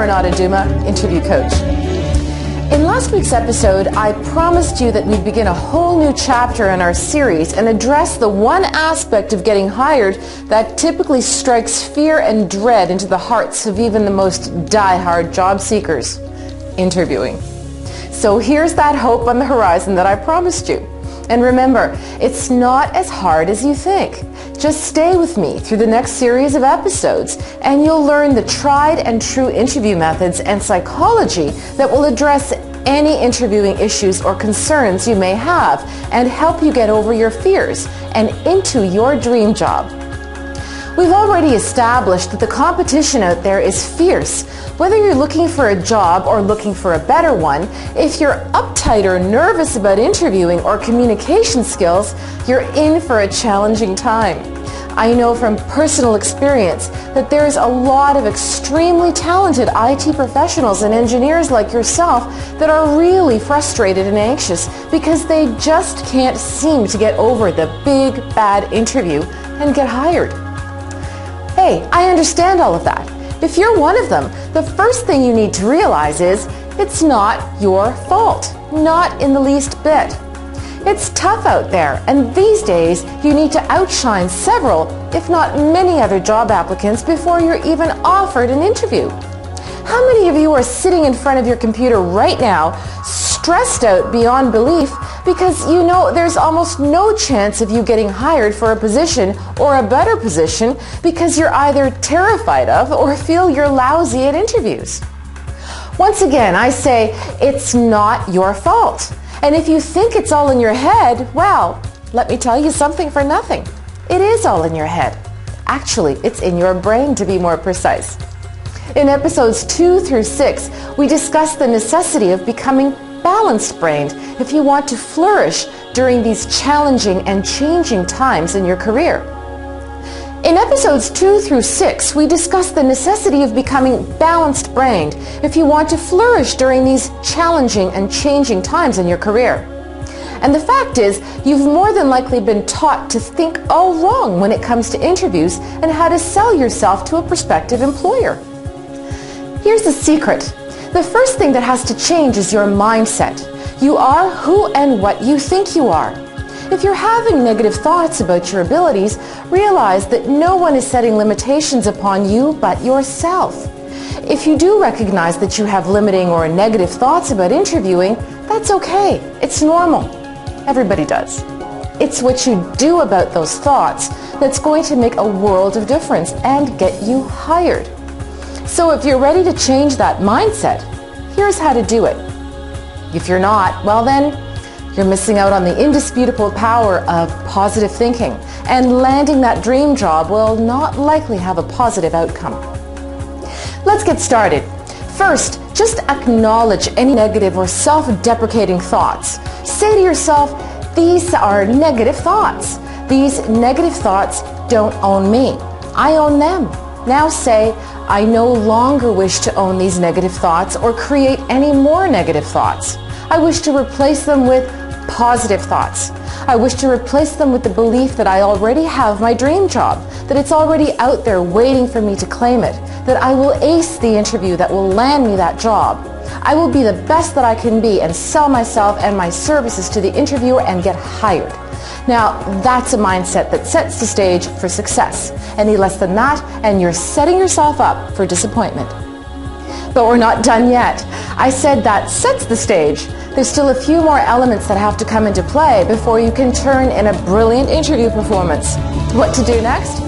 Renata Duma, interview coach. In last week's episode, I promised you that we'd begin a whole new chapter in our series and address the one aspect of getting hired that typically strikes fear and dread into the hearts of even the most die-hard job seekers: interviewing. So here's that hope on the horizon that I promised you. And remember, it's not as hard as you think. Just stay with me through the next series of episodes and you'll learn the tried and true interview methods and psychology that will address any interviewing issues or concerns you may have and help you get over your fears and into your dream job. We've already established that the competition out there is fierce. Whether you're looking for a job or looking for a better one, if you're uptight or nervous about interviewing or communication skills, you're in for a challenging time. I know from personal experience that there's a lot of extremely talented IT professionals and engineers like yourself that are really frustrated and anxious because they just can't seem to get over the big bad interview and get hired. Hey, I understand all of that. If you're one of them, the first thing you need to realize is it's not your fault. Not in the least bit. It's tough out there, and these days you need to outshine several, if not many other job applicants before you're even offered an interview. How many of you are sitting in front of your computer right now, stressed out beyond belief because you know there's almost no chance of you getting hired for a position or a better position because you're either terrified of or feel you're lousy at interviews? Once again, I say it's not your fault. And if you think it's all in your head, well, let me tell you something for nothing. It is all in your head. Actually, it's in your brain, to be more precise. In episodes 2 through 6, we discussed the necessity of becoming balanced-brained if you want to flourish during these challenging and changing times in your career. In episodes 2 through 6, we discussed the necessity of becoming balanced-brained if you want to flourish during these challenging and changing times in your career. And the fact is, you've more than likely been taught to think all wrong when it comes to interviews and how to sell yourself to a prospective employer. Here's the secret. The first thing that has to change is your mindset. You are who and what you think you are. If you're having negative thoughts about your abilities, realize that no one is setting limitations upon you but yourself. If you do recognize that you have limiting or negative thoughts about interviewing, that's okay. It's normal. Everybody does. It's what you do about those thoughts that's going to make a world of difference and get you hired. So if you're ready to change that mindset, here's how to do it. If you're not, well then, you're missing out on the indisputable power of positive thinking, and landing that dream job will not likely have a positive outcome. Let's get started. First, just acknowledge any negative or self-deprecating thoughts. Say to yourself, these are negative thoughts. These negative thoughts don't own me. I own them. Now say, I no longer wish to own these negative thoughts or create any more negative thoughts. I wish to replace them with positive thoughts. I wish to replace them with the belief that I already have my dream job, that it's already out there waiting for me to claim it, that I will ace the interview that will land me that job. I will be the best that I can be and sell myself and my services to the interviewer and get hired. Now, that's a mindset that sets the stage for success. Any less than that, and you're setting yourself up for disappointment. But we're not done yet. I said that sets the stage. There's still a few more elements that have to come into play before you can turn in a brilliant interview performance. What to do next?